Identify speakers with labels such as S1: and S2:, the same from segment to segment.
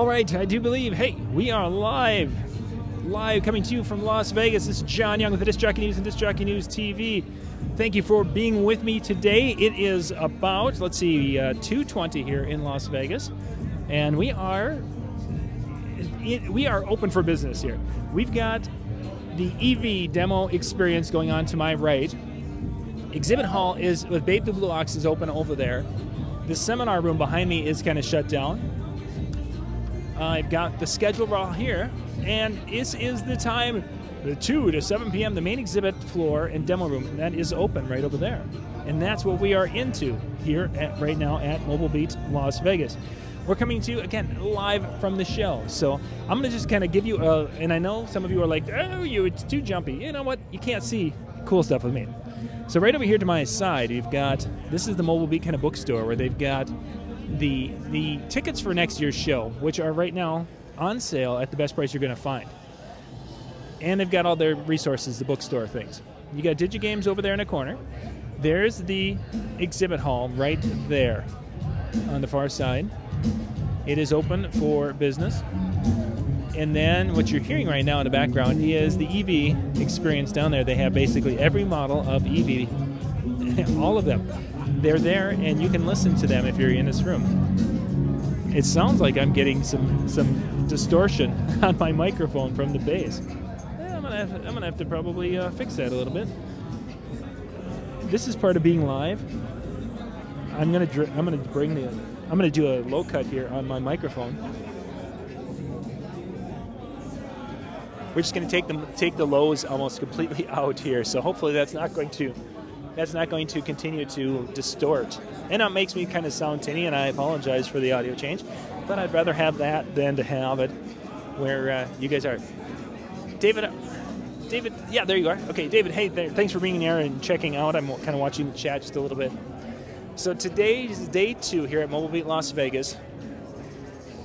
S1: All right, I do believe, hey, we are live coming to you from Las Vegas. This is John Young with the Disc Jockey News and Disc Jockey News TV. Thank you for being with me today. It is about, let's see, 2:20 here in Las Vegas, and we are open for business here. We've got the EV demo experience going on to my right. Exhibit hall is, with Babe the Blue Ox, is open over there. The seminar room behind me is kind of shut down. I've got the schedule right here, and this is the time, the 2 to 7 p.m., the main exhibit floor and demo room, and that is open right over there. And that's what we are into here right now at Mobile Beat Las Vegas. We're coming to you, again, live from the show. So I'm going to just kind of give you a, and I know some of you are like, oh, it's too jumpy. You know what? You can't see cool stuff with me. So right over here to my side, you've got, this is the Mobile Beat kind of bookstore where they've got the tickets for next year's show, which are right now on sale at the best price you're going to find. And they've got all their resources, the bookstore things. You got DigiGames over there in the corner. There's the exhibit hall right there on the far side. It is open for business. And then what you're hearing right now in the background is the EV experience down there. They have basically every model of EV, all of them. They're there, and you can listen to them if you're in this room. It sounds like I'm getting some distortion on my microphone from the bass. I'm gonna have to probably fix that a little bit. This is part of being live. I'm gonna do a low cut here on my microphone. We're just gonna take the lows almost completely out here. So hopefully that's not going to continue to distort. And it makes me kind of sound tinny, and I apologize for the audio change, but I'd rather have that than to have it where you guys are. David, yeah, there you are. Okay, David, hey, thanks for being there and checking out. I'm kind of watching the chat just a little bit. So today is day 2 here at Mobile Beat Las Vegas.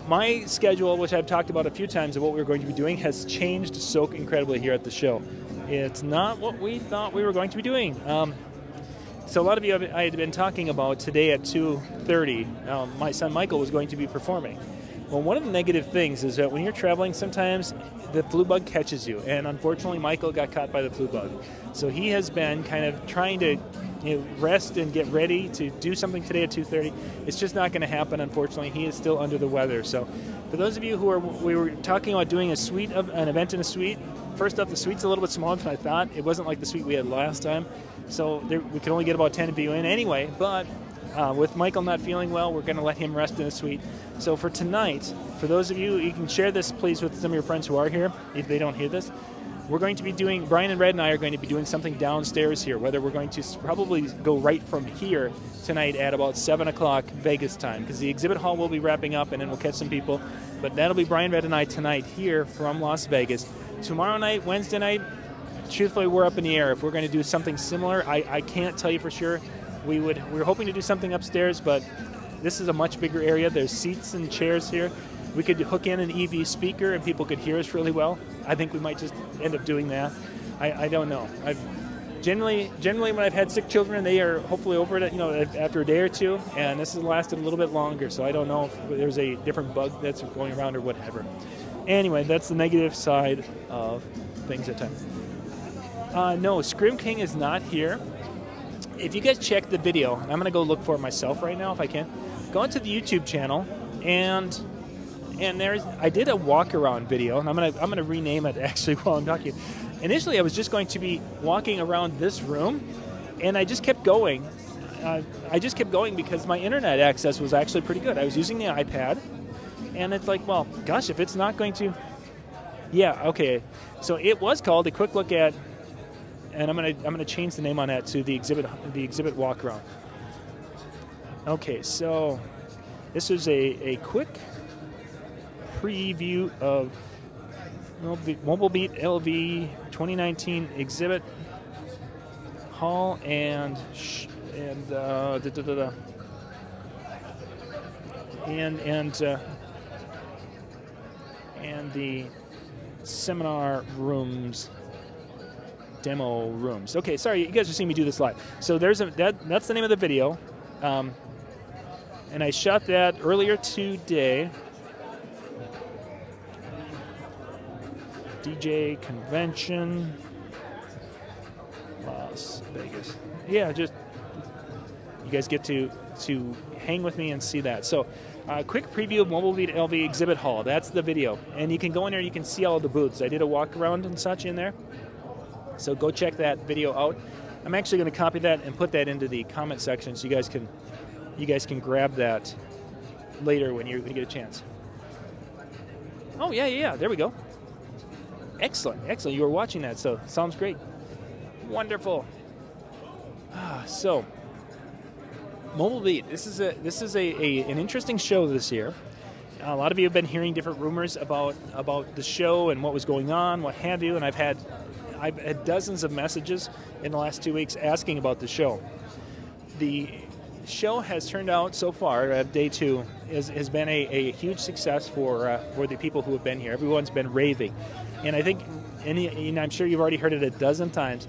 S1: My schedule, which I've talked about a few times of what we're going to be doing, has changed so incredibly here at the show. It's not what we thought we were going to be doing. So a lot of you I had been talking about today at 2:30. My son Michael was going to be performing. Well, one of the negative things is that when you're traveling, sometimes the flu bug catches you. And unfortunately, Michael got caught by the flu bug. So he has been kind of trying to rest and get ready to do something today at 2:30. It's just not going to happen, unfortunately. He is still under the weather. So for those of you we were talking about doing an event in a suite. First up, the suite's a little bit smaller than I thought. It wasn't like the suite we had last time. So we could only get about 10 of you in anyway. But with Michael not feeling well, we're going to let him rest in the suite. So for tonight, for those of you, you can share this, please, with some of your friends who are here, if they don't hear this. We're going to be doing, Brian and Red and I are going to be doing something downstairs here, whether we're going to probably go right from here tonight at about 7 o'clock Vegas time, because the exhibit hall will be wrapping up, and then we'll catch some people. But that'll be Brian, Red, and I tonight here from Las Vegas. Tomorrow night, Wednesday night, truthfully, we're up in the air. If we're going to do something similar, I can't tell you for sure. We're hoping to do something upstairs, but this is a much bigger area. There's seats and chairs here. We could hook in an EV speaker and people could hear us really well. I think we might just end up doing that. I don't know. Generally when I've had sick children, they are hopefully over it, after a day or two, and this has lasted a little bit longer. So I don't know if there's a different bug that's going around or whatever. Anyway, that's the negative side of things at times. No, Scream King is not here. If you guys check the video, I'm going to go look for it myself right now if I can. Go into the YouTube channel, and I did a walk around video, and I'm gonna rename it actually while I'm talking. Initially, I was just going to be walking around this room, and I just kept going. Because my internet access was actually pretty good. I was using the iPad, and it's like, well, gosh, if it's not going to, yeah, okay. So it was called A Quick Look At. And I'm gonna change the name on that to the exhibit walk around. Okay, so this is a quick preview of Mobile Beat LV 2019 exhibit hall and the seminar rooms. Demo rooms. Okay, sorry, you guys are seeing me do this live. So that's the name of the video, and I shot that earlier today. DJ convention, Las Vegas. Yeah, just you guys get to hang with me and see that. So, quick preview of MBLV exhibit hall. That's the video, and you can go in there. You can see all the booths. I did a walk around and such in there. So go check that video out. I'm actually going to copy that and put that into the comment section, so you guys can grab that later when you get a chance. Oh yeah. There we go. Excellent. You were watching that, so sounds great. Wonderful. So, Mobile Beat. This is an interesting show this year. A lot of you have been hearing different rumors about the show and what was going on, what have you, and I've had dozens of messages in the last 2 weeks asking about the show. The show has turned out so far, day 2, has been a huge success for the people who have been here. Everyone's been raving. And I think, and I'm sure you've already heard it a dozen times,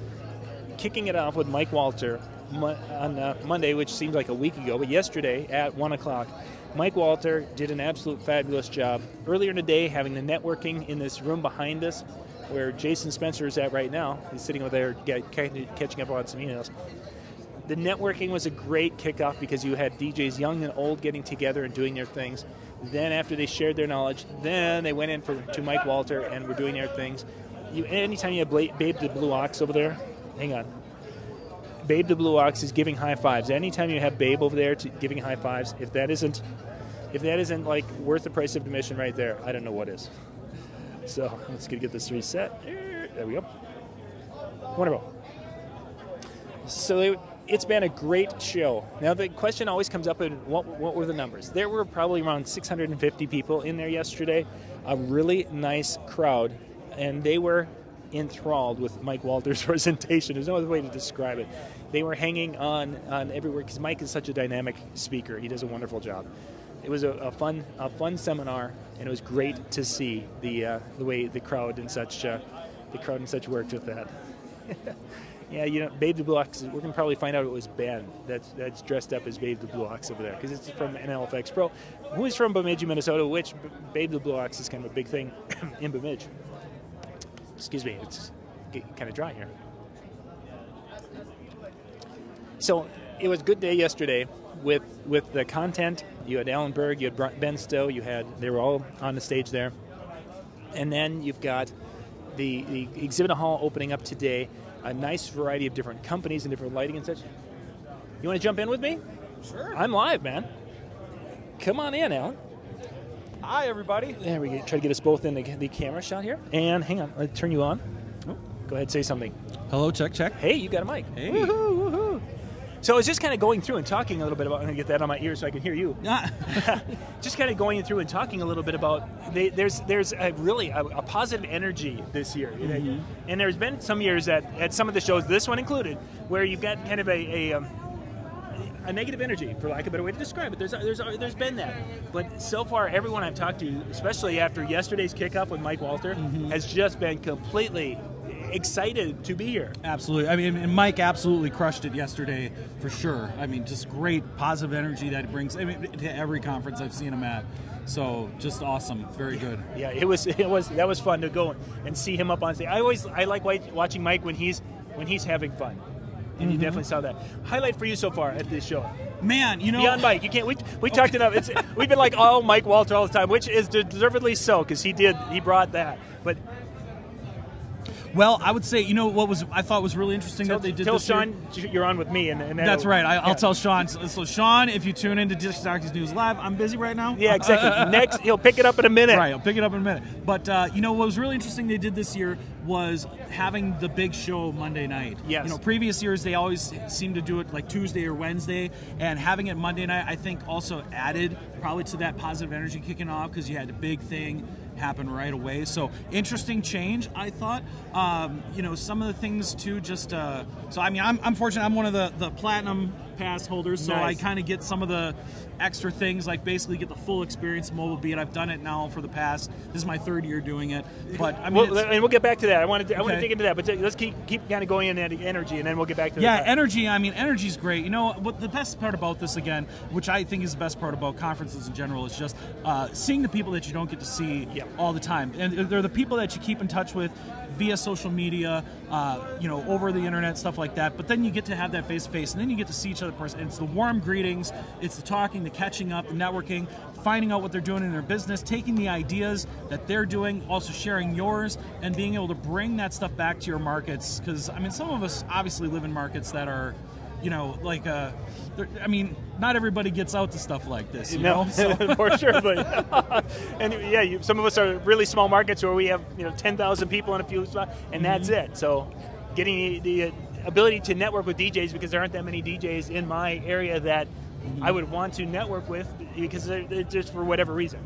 S1: kicking it off with Mike Walter on Monday, which seems like a week ago, but yesterday at 1 o'clock, Mike Walter did an absolute fabulous job. Earlier in the day, having the networking in this room behind us, where Jason Spencer is at right now. He's sitting over there catching up on some emails. The networking was a great kickoff because you had DJs young and old getting together and doing their things. Then after they shared their knowledge, then they went in to Mike Walter and were doing their things. Anytime you have Babe the Blue Ox over there, hang on. Babe the Blue Ox is giving high fives. Anytime you have Babe over there giving high fives, if that isn't like worth the price of admission right there, I don't know what is. So let's get this reset. There we go. Wonderful. So it's been a great show. Now the question always comes up: what were the numbers? There were probably around 650 people in there yesterday. A really nice crowd, and they were enthralled with Mike Walter's presentation. There's no other way to describe it. They were hanging on everywhere because Mike is such a dynamic speaker. He does a wonderful job. It was a fun seminar, and it was great to see the way the crowd and such worked with that. Yeah, Babe the Blue Ox. We're gonna probably find out it was Ben that's dressed up as Babe the Blue Ox over there because it's from NLFX Pro, who is from Bemidji, Minnesota. Which Babe the Blue Ox is kind of a big thing in Bemidji. Excuse me, it's kind of dry here. So it was a good day yesterday with the content. You had Alan Berg, you had Ben Stowe, they were all on the stage there. And then you've got the exhibit hall opening up today, a nice variety of different companies and different lighting and such. You want to jump in with me?
S2: Sure.
S1: I'm live, man. Come on in, Alan.
S2: Hi, everybody.
S1: There we go. Try to get us both in the camera shot here. And hang on, I'll turn you on. Oh, go ahead, say something.
S2: Hello, check.
S1: Hey, you got a mic.
S2: Hey.
S1: Woohoo. So I was just kind of going through and talking a little bit about, I'm going to get that on my ear so I can hear you. Just kind of going through and talking a little bit about, there's a positive energy this year. Mm-hmm. And there's been some years at some of the shows, this one included, where you've got kind of a negative energy, for lack of a better way to describe it. There's been that. But so far, everyone I've talked to, especially after yesterday's kickoff with Mike Walter, has just been completely excited to be here.
S2: Absolutely. I mean, and Mike absolutely crushed it yesterday, for sure. I mean, just great positive energy that he brings to every conference I've seen him at. So just awesome. Very good.
S1: Yeah, that was fun to go and see him up on stage. I like watching Mike when he's having fun. And you definitely saw that. Highlight for you so far at this show?
S2: Man,
S1: beyond Mike, you can't. We talked enough. We've been like all Mike Walter all the time, which is deservedly so because he brought that. But
S2: well, I would say what I thought was really interesting that they did.
S1: Tell
S2: this
S1: Sean you're on with me, and
S2: that's right. I'll tell Sean. So Sean, if you tune into Disc Jockeys News Live, I'm busy right now.
S1: Yeah, exactly. Next, he'll pick it up in a minute.
S2: Right, I'll pick it up in a minute. But what was really interesting they did this year was having the big show Monday night.
S1: Yes.
S2: Previous years they always seem to do it like Tuesday or Wednesday, and having it Monday night I think also added probably to that positive energy kicking off because you had a big thing happen right away. So interesting change, I thought. Some of the things too. Just so I mean, I'm fortunate. I'm one of the platinum pass holders, so
S1: Nice.
S2: I kind of get some of the extra things, like basically get the full experience of Mobile Beat. I've done it now for the past. This is my 3rd year doing it, but I mean,
S1: and we'll get back to that. I want to
S2: Okay.
S1: dig into that, but let's keep kind of going in that energy, and then we'll get back to
S2: yeah,
S1: the
S2: energy. I mean, energy's great. You know what? The best part about this, again, which I think is the best part about conferences in general, is just seeing the people that you don't get to see
S1: Yep.
S2: all the time, and they're the people that you keep in touch with via social media, over the internet, stuff like that. But then you get to have that face to face, and then you get to see each other in person. It's the warm greetings, it's the talking, the catching up, the networking, finding out what they're doing in their business, taking the ideas that they're doing, also sharing yours, and being able to bring that stuff back to your markets. Because I mean, some of us obviously live in markets that are, I mean, not everybody gets out to stuff like this, you know? So.
S1: For sure. But, and yeah, some of us are really small markets where we have 10,000 people in a few spots, and that's it. So getting the ability to network with DJs, because there aren't that many DJs in my area that I would want to network with, because they're just for whatever reason,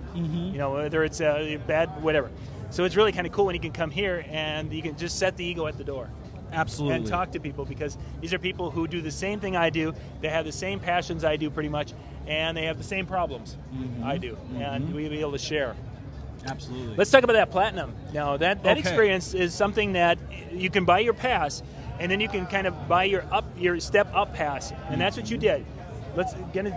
S1: whether it's bad, whatever. So it's really kind of cool when you can come here and you can just set the ego at the door.
S2: Absolutely.
S1: And talk to people, because these are people who do the same thing I do. They have the same passions I do pretty much, and they have the same problems I do. And we'll be able to share.
S2: Absolutely.
S1: Let's talk about that platinum. Now, that
S2: Okay.
S1: experience is something that you can buy your pass, and then you can kind of buy your step up pass, and that's what you did.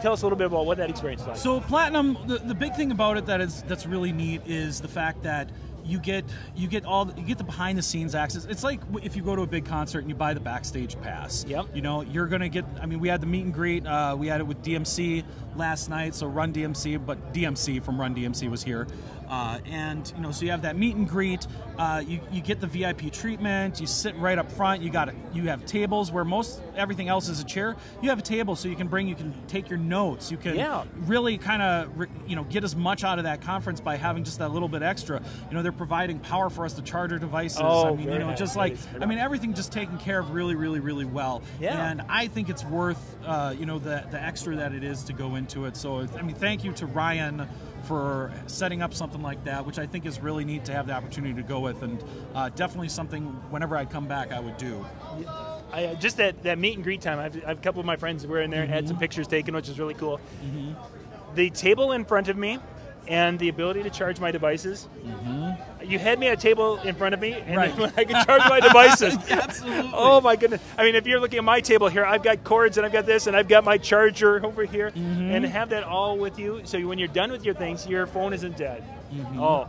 S1: Tell us a little bit about what that experience was like.
S2: So platinum, the big thing about it that's really neat is the fact that you get the behind the scenes access. It's like if you go to a big concert and you buy the backstage pass.
S1: Yep.
S2: You're gonna get. I mean, we had the meet and greet. We had it with DMC last night. So Run DMC, but DMC from Run DMC was here. And so you have that meet and greet. You get the VIP treatment. You sit right up front. You have tables where everything else is a chair. You have a table, so you can take your notes. You can really kind of get as much out of that conference by having just that little bit extra. They're providing power for us to charge our devices.
S1: Oh,
S2: I mean, everything just taken care of really, really, really well.
S1: Yeah.
S2: And I think it's worth the extra that it is to go into it. So I mean, thank you to Ryan for setting up something like that, which I think is really neat to have the opportunity to go with, and definitely something whenever I come back I would do.
S1: Just that meet and greet time, I've a couple of my friends were in there and had some pictures taken, which is really cool. The table in front of me and the ability to charge my devices. You had me at a table in front of me, and then I could charge my devices.
S2: Absolutely.
S1: Oh my goodness! I mean, if you're looking at my table here, I've got cords, and I've got this, and I've got my charger over here, and have that all with you. So when you're done with your things, your phone isn't dead. Oh,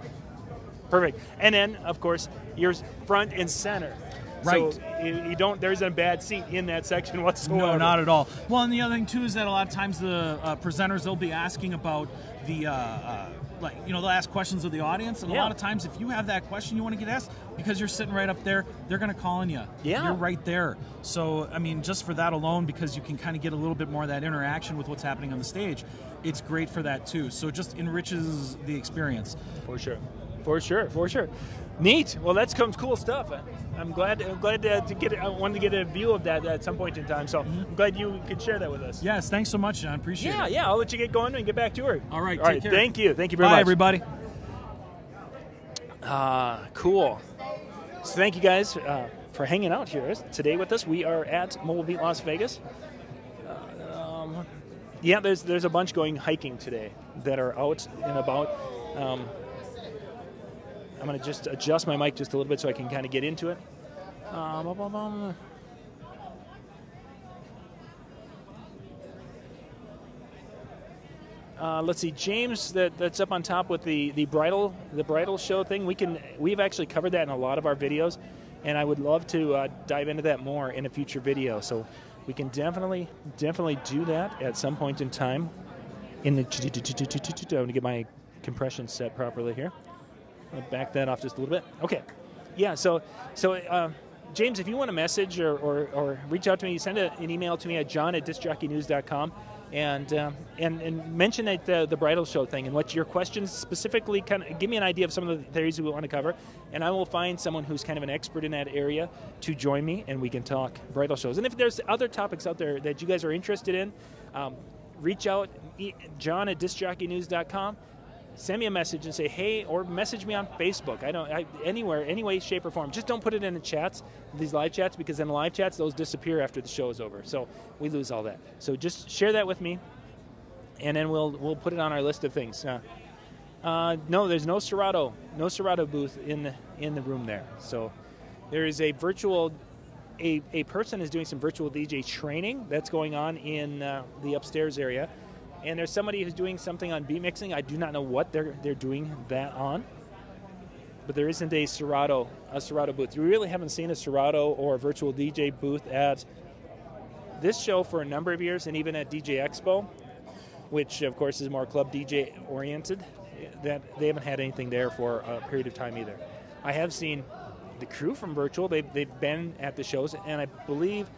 S1: perfect. And then, of course, you're front and center.
S2: Right.
S1: So there isn't a bad seat in that section whatsoever.
S2: No, not at all. Well, and the other thing too is that a lot of times the presenters, they'll be asking about the they'll ask questions of the audience, and a lot of times if you have that question you want to get asked, because you're sitting right up there, they're going to call on you.
S1: Yeah.
S2: You're right there. So I mean, just for that alone, because you can kind of get a little bit more of that interaction with what's happening on the stage, it's great for that too. So it just enriches the experience.
S1: For sure. Neat. Well, that's some cool stuff. I'm glad to get it. I wanted to get a view of that at some point in time. So I'm glad you could share that with us.
S2: Yes, thanks so much, John. Appreciate it.
S1: Yeah. I'll let you get going and get back to her.
S2: All right.
S1: Take
S2: care.
S1: Thank you very
S2: Bye,
S1: much.
S2: everybody.
S1: Cool. So thank you guys for hanging out here today with us. We are at Mobile Beat Las Vegas. There's a bunch going hiking today that are out and about. I'm going to just adjust my mic just a little bit so I can kind of get into it. Let's see, James, that's up on top with the bridal show thing. We've actually covered that in a lot of our videos, and I would love to dive into that more in a future video. So we can definitely do that at some point in time. I'm going to get my compression set properly here. I'll back that off just a little bit. Okay. Yeah, so James, if you want to message or reach out to me, send an email to me at john@discjockeynews.com and mention the bridal show thing and what your questions specifically, kind of give me an idea of some of the theories we want to cover, and I will find someone who's kind of an expert in that area to join me, and we can talk bridal shows. And if there's other topics out there that you guys are interested in, reach out, John@discjockeynews.com. send me a message and say, hey, or message me on Facebook. Anywhere, any way, shape, or form. Just don't put it in the chats, these live chats, because in the live chats, those disappear after the show is over. So we lose all that. So just share that with me, and then we'll put it on our list of things. No, there's no Serato booth in the room there. So there is a virtual, a person is doing some virtual DJ training that's going on in the upstairs area. And there's somebody who's doing something on beat mixing. I do not know what they're doing that on, but there isn't a Serato booth. You really haven't seen a Serato or a virtual DJ booth at this show for a number of years, and even at DJ Expo, which of course is more club DJ oriented. That they haven't had anything there for a period of time either. I have seen the crew from virtual. They've been at the shows, and I believe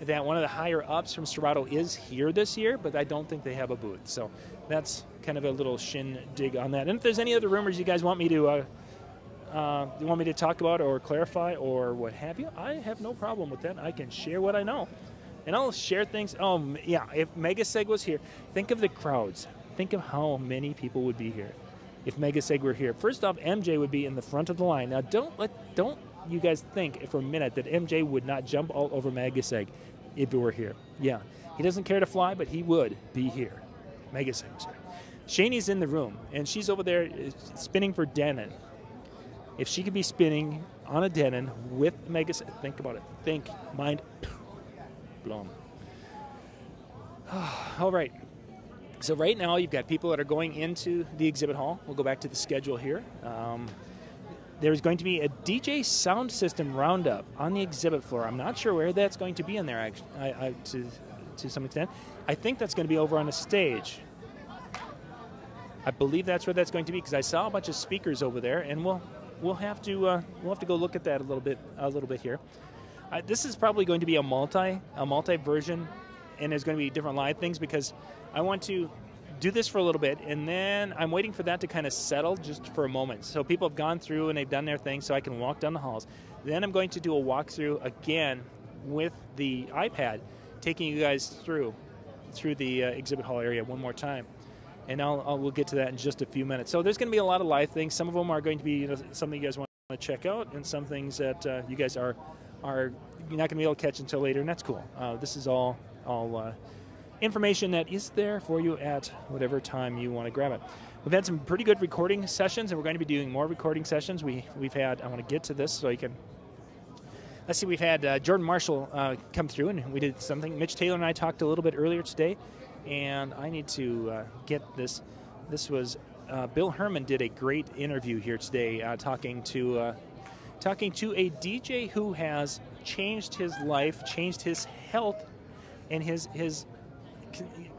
S1: that one of the higher ups from Serato is here this year, but I don't think they have a booth. So that's kind of a little shindig on that. And if there's any other rumors you guys want me to talk about or clarify or what have you, I have no problem with that. I can share what I know, and I'll share things. Oh yeah, if Megaseg was here, think of the crowds. Think of how many people would be here if Megaseg were here. First off, MJ would be in the front of the line. Now don't you guys think for a minute that MJ would not jump all over Megaseg if it were here. Yeah, he doesn't care to fly, but he would be here. Megaseg was here. Shanie's in the room, and she's over there spinning for Denon. If she could be spinning on a Denon with Megaseg, think about it. Think, mind blown. All right. So right now you've got people that are going into the exhibit hall. We'll go back to the schedule here. There's going to be a DJ sound system roundup on the exhibit floor. I'm not sure where that's going to be in there, actually, to some extent. I think that's going to be over on a stage. I believe that's where that's going to be, because I saw a bunch of speakers over there, and we'll have to go look at that a little bit here. This is probably going to be a multi version, and there's going to be different live things, because I want to do this for a little bit, and then I'm waiting for that to kind of settle just for a moment. So people have gone through and they've done their thing, so I can walk down the halls. Then I'm going to do a walkthrough again with the iPad, taking you guys through the exhibit hall area one more time. And we'll get to that in just a few minutes. So there's going to be a lot of live things. Some of them are going to be something you guys want to check out, and some things that you guys are you're not going to be able to catch until later, and that's cool. This is all information that is there for you at whatever time you want to grab it. We've had some pretty good recording sessions, and we're going to be doing more recording sessions. We've had, I want to get to this so you can, let's see, we've had Jordan Marshall come through, and we did something. Mitch Taylor and I talked a little bit earlier today, and I need to get this. This was, Bill Herman did a great interview here today talking to a DJ who has changed his life, changed his health, and his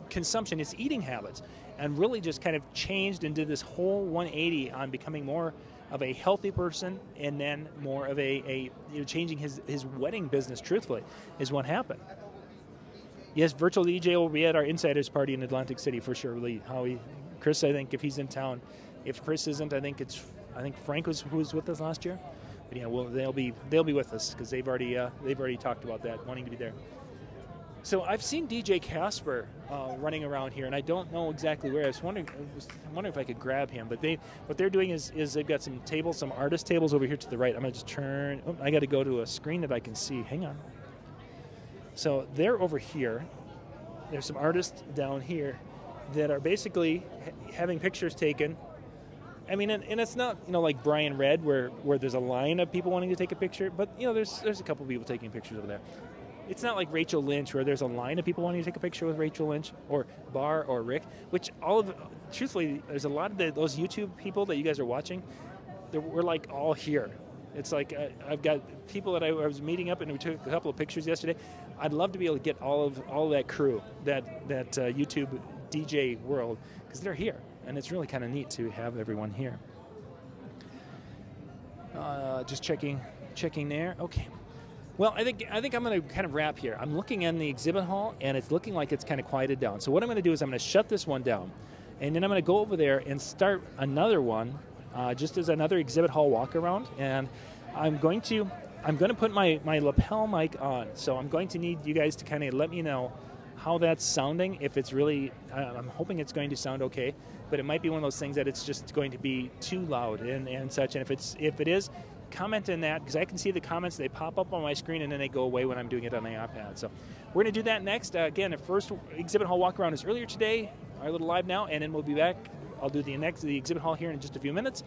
S1: consumption, his eating habits, and really just kind of changed and did this whole 180 on becoming more of a healthy person, and then more of changing his wedding business, truthfully, is what happened. Yes, virtual DJ will be at our Insiders Party in Atlantic City for sure. Howie, Chris, I think if he's in town. If Chris isn't, I think Frank who was with us last year. But yeah, they'll be with us, because they've already talked about that, wanting to be there. So I've seen DJ Casper running around here, and I don't know exactly where. I was wondering if I could grab him. But what they're doing is they've got some tables, some artist tables over here to the right. I'm going to just turn. Oh, I got to go to a screen that I can see. Hang on. So they're over here. There's some artists down here that are basically having pictures taken. I mean, and it's not like Brian Red where there's a line of people wanting to take a picture, but there's a couple people taking pictures over there. It's not like Rachel Lynch, where there's a line of people wanting to take a picture with Rachel Lynch or Bar or Rick, which truthfully, there's a lot of those YouTube people that you guys are watching, we're like all here. It's like I've got people that I was meeting up, and we took a couple of pictures yesterday. I'd love to be able to get all of that crew, that YouTube DJ world, because they're here, and it's really kind of neat to have everyone here. Just checking there. Okay. Well, I think I'm going to kind of wrap here. I'm looking in the exhibit hall, and it's looking like it's kind of quieted down. So what I'm going to do is I'm going to shut this one down, and then I'm going to go over there and start another one, just as another exhibit hall walk around. And I'm going to put my lapel mic on. So I'm going to need you guys to kind of let me know how that's sounding. If it's really, I'm hoping it's going to sound okay, but it might be one of those things that it's just going to be too loud and such. And if it is, comment in that, because I can see the comments. They pop up on my screen and then they go away when I'm doing it on the iPad. So we're going to do that next. Again, the first exhibit hall walk around is earlier today, our little live now, and then we'll be back. I'll do the exhibit hall here in just a few minutes.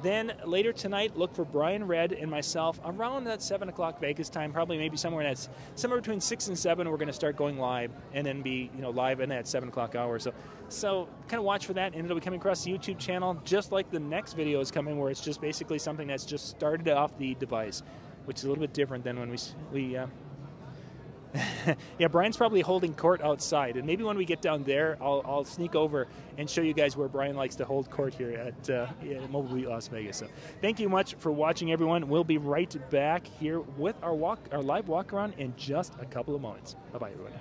S1: Then later tonight, look for Brian Red and myself around that 7 o'clock Vegas time, probably maybe somewhere between 6 and 7. We're going to start going live and then be live in that 7 o'clock hour. So kind of watch for that, and it'll be coming across the YouTube channel, just like the next video is coming, where it's just basically something that's just started off the device, which is a little bit different than when we yeah, Brian's probably holding court outside, and maybe when we get down there, I'll sneak over and show you guys where Brian likes to hold court here at Mobile Beat Las Vegas. So thank you much for watching, everyone. We'll be right back here with our live walk around in just a couple of moments. Bye-bye, everyone.